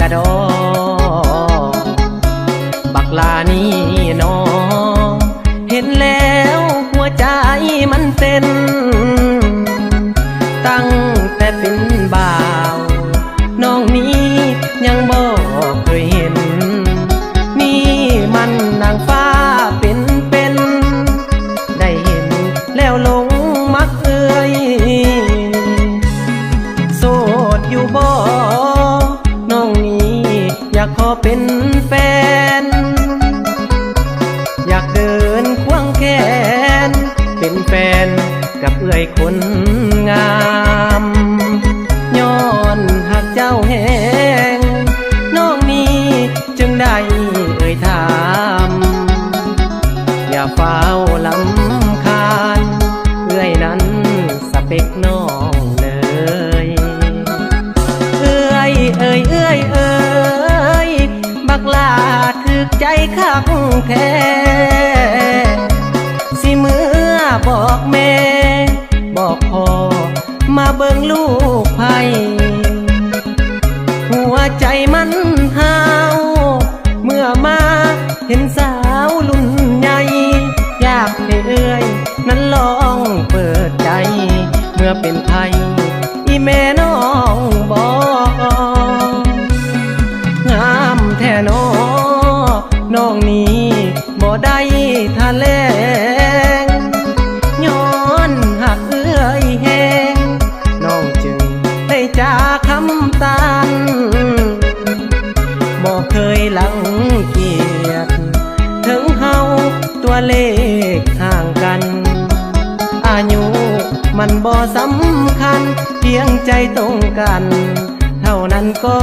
ะดอบักลานี่นอเห็นแล้วหัวใจมันเต้นตั้งแต่เป็นบ่าวน้องนี้ยังบ่เคยเห็นนี่มันนางฟ้าเป็นได้เห็นแล้วหลงมักเอ่ยโสดอยู่บ่น้องนี้อยากขอเป็นแฟนอยากเดินควงแขนเป็นแฟนกับเอื้อยคนงามย้อนหักเจ้าแหงน้องนี้จึงได้เอ่ยถามอย่าเฝ้าลำคาญเอื้อยนั้นสเปคน้องเลยเอื้อยเอ้ยเอื้อยเอ้ยบักลาถึกใจคักแท้สิเมื่อบอกแม่บอกพ่อมาเบิ่งลูกไผ่หัวใจมันห้าวเมื่อมาเห็นสาวรุ่นใหญ่อยากให้เอ่ยนั้นลองเปิดใจเมื่อเป็นไทยอีแม่น้องบอกงามแท้น้องนี้บ่ได้ทะเลงย้อนหักเอื้อยแหงน้องจึงได้จากคำตันบ่เคยลังเกียจถึงเฮาตัวเลขห่างกันอายุมันบ่สำคัญเพียงใจตรงกันเท่านั้นก็